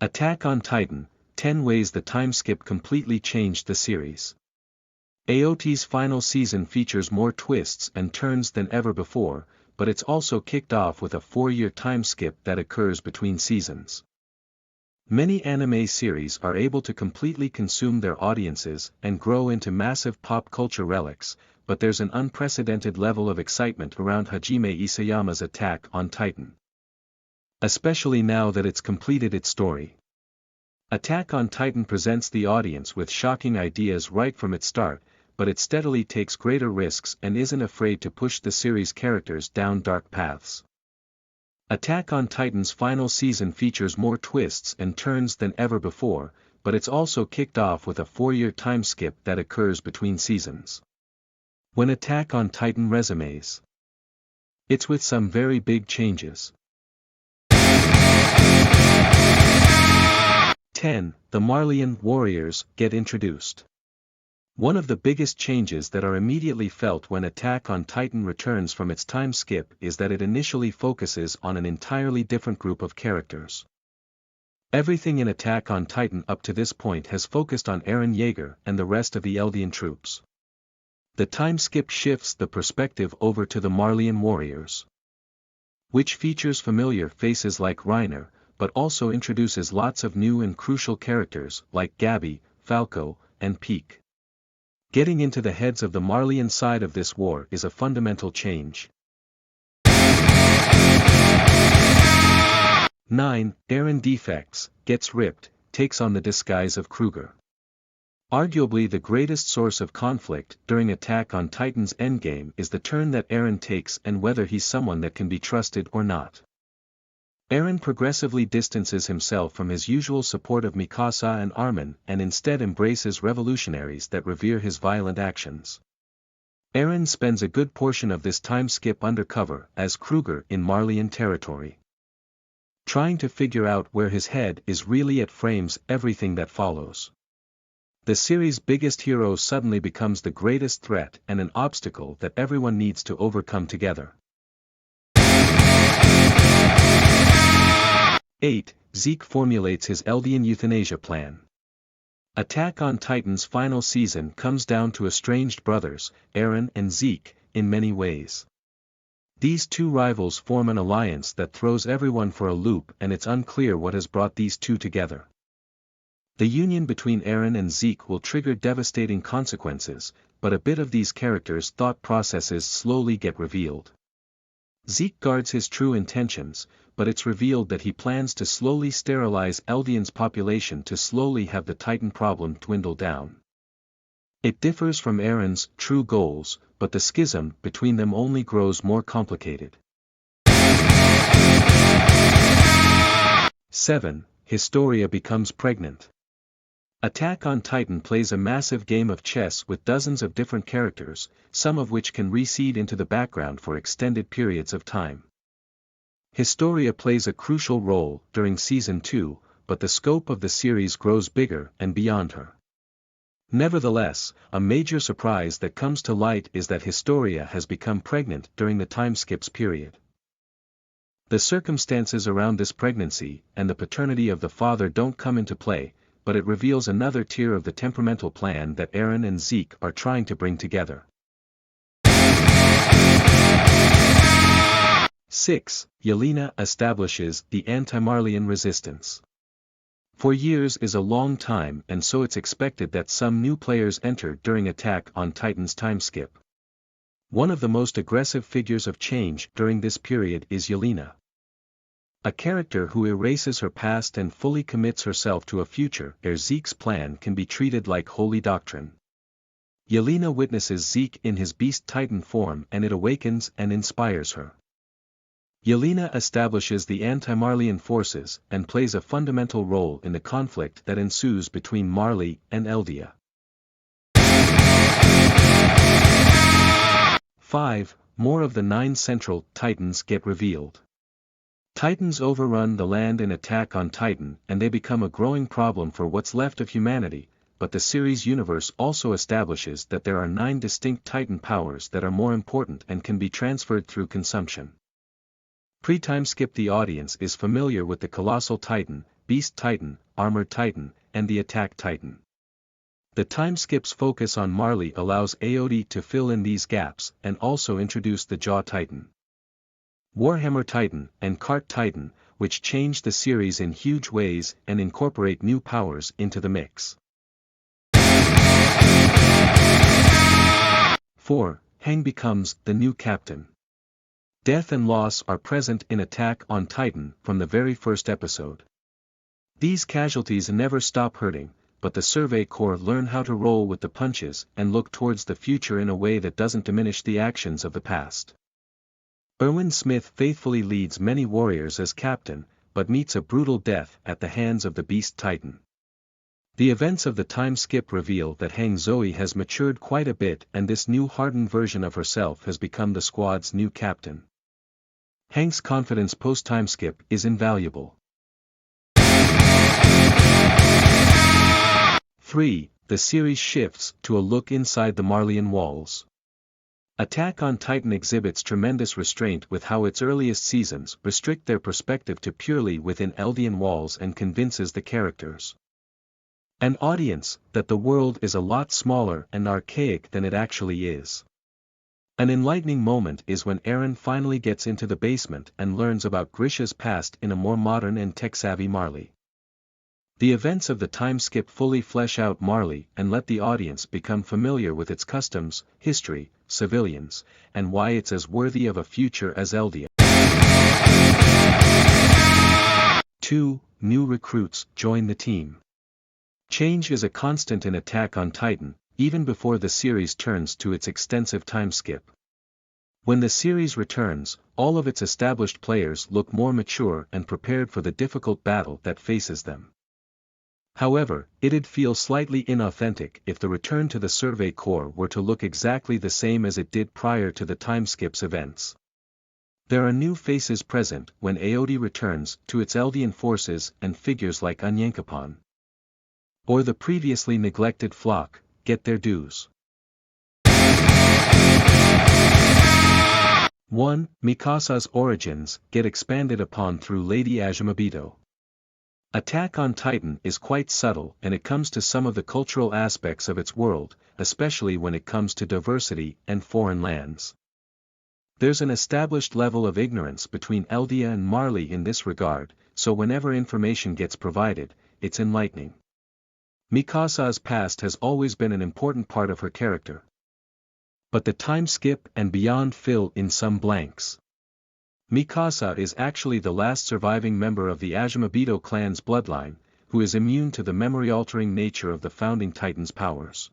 Attack on Titan, 10 Ways the Timeskip Completely Changed the Series. AOT's final season features more twists and turns than ever before, but it's also kicked off with a 4-year timeskip that occurs between seasons. Many anime series are able to completely consume their audiences and grow into massive pop culture relics, but there's an unprecedented level of excitement around Hajime Isayama's Attack on Titan. Especially now that it's completed its story. Attack on Titan presents the audience with shocking ideas right from its start, but it steadily takes greater risks and isn't afraid to push the series' characters down dark paths. Attack on Titan's final season features more twists and turns than ever before, but it's also kicked off with a 4-year timeskip that occurs between seasons. When Attack on Titan resumes, it's with some very big changes. 10. The Marleyan warriors get introduced. One of the biggest changes that are immediately felt when Attack on Titan returns from its time skip is that it initially focuses on an entirely different group of characters. Everything in Attack on Titan up to this point has focused on Eren Yeager and the rest of the Eldian troops. The time skip shifts the perspective over to the Marleyan warriors, which features familiar faces like Reiner, but also introduces lots of new and crucial characters like Gabi, Falco, and Peak. Getting into the heads of the Marleyan side of this war is a fundamental change. 9. Eren defects, gets ripped, takes on the disguise of Kruger. Arguably the greatest source of conflict during Attack on Titan's endgame is the turn that Eren takes and whether he's someone that can be trusted or not. Eren progressively distances himself from his usual support of Mikasa and Armin and instead embraces revolutionaries that revere his violent actions. Eren spends a good portion of this time skip undercover as Kruger in Marleyan territory. Trying to figure out where his head is really at frames everything that follows. The series' biggest hero suddenly becomes the greatest threat and an obstacle that everyone needs to overcome together. 8. Zeke formulates his Eldian euthanasia plan. Attack on Titan's final season comes down to estranged brothers, Eren and Zeke, in many ways. These two rivals form an alliance that throws everyone for a loop and it's unclear what has brought these two together. The union between Eren and Zeke will trigger devastating consequences, but a bit of these characters' thought processes slowly get revealed. Zeke guards his true intentions, but it's revealed that he plans to slowly sterilize Eldian's population to slowly have the Titan problem dwindle down. It differs from Eren's true goals, but the schism between them only grows more complicated. 7. Historia becomes pregnant. Attack on Titan plays a massive game of chess with dozens of different characters, some of which can recede into the background for extended periods of time. Historia plays a crucial role during Season 2, but the scope of the series grows bigger and beyond her. Nevertheless, a major surprise that comes to light is that Historia has become pregnant during the time-skips period. The circumstances around this pregnancy and the paternity of the father don't come into play, but it reveals another tier of the temperamental plan that Eren and Zeke are trying to bring together. 6. Yelena establishes the anti-Marleyan resistance. 4 years is a long time and so it's expected that some new players enter during Attack on Titan's timeskip. One of the most aggressive figures of change during this period is Yelena. A character who erases her past and fully commits herself to a future where Zeke's plan can be treated like holy doctrine. Yelena witnesses Zeke in his Beast Titan form and it awakens and inspires her. Yelena establishes the anti-Marleyan forces and plays a fundamental role in the conflict that ensues between Marley and Eldia. 5. More of the 9 central Titans get revealed. Titans overrun the land in Attack on Titan and they become a growing problem for what's left of humanity, but the series universe also establishes that there are 9 distinct Titan powers that are more important and can be transferred through consumption. Pre-timeskip the audience is familiar with the Colossal Titan, Beast Titan, Armored Titan, and the Attack Titan. The Timeskip's focus on Marley allows AOT to fill in these gaps and also introduce the Jaw Titan, Warhammer Titan, and Cart Titan, which change the series in huge ways and incorporate new powers into the mix. 4. Hang becomes the new captain. Death and loss are present in Attack on Titan from the very first episode. These casualties never stop hurting, but the Survey Corps learn how to roll with the punches and look towards the future in a way that doesn't diminish the actions of the past. Erwin Smith faithfully leads many warriors as captain, but meets a brutal death at the hands of the Beast Titan. The events of the Timeskip reveal that Hang Zoe has matured quite a bit, and this new hardened version of herself has become the squad's new captain. Hang's confidence post-Timeskip is invaluable. 3. The series shifts to a look inside the Marleyan walls. Attack on Titan exhibits tremendous restraint with how its earliest seasons restrict their perspective to purely within Eldian walls and convinces the characters, an audience, that the world is a lot smaller and archaic than it actually is. An enlightening moment is when Eren finally gets into the basement and learns about Grisha's past in a more modern and tech-savvy Marley. The events of the Timeskip fully flesh out Marley and let the audience become familiar with its customs, history, civilians, and why it's as worthy of a future as Eldia. 2. New recruits join the team. Change is a constant in Attack on Titan, even before the series turns to its extensive timeskip. When the series returns, all of its established players look more mature and prepared for the difficult battle that faces them. However, it'd feel slightly inauthentic if the return to the Survey Corps were to look exactly the same as it did prior to the Timeskip's events. There are new faces present when AOT returns to its Eldian forces, and figures like Onyankopon or the previously neglected flock get their dues. 1. Mikasa's origins get expanded upon through Lady Azumabito. Attack on Titan is quite subtle, and it comes to some of the cultural aspects of its world, especially when it comes to diversity and foreign lands. There's an established level of ignorance between Eldia and Marley in this regard, so whenever information gets provided, it's enlightening. Mikasa's past has always been an important part of her character, but the Timeskip and beyond fill in some blanks. Mikasa is actually the last surviving member of the Azumabito clan's bloodline, who is immune to the memory-altering nature of the founding Titan's powers.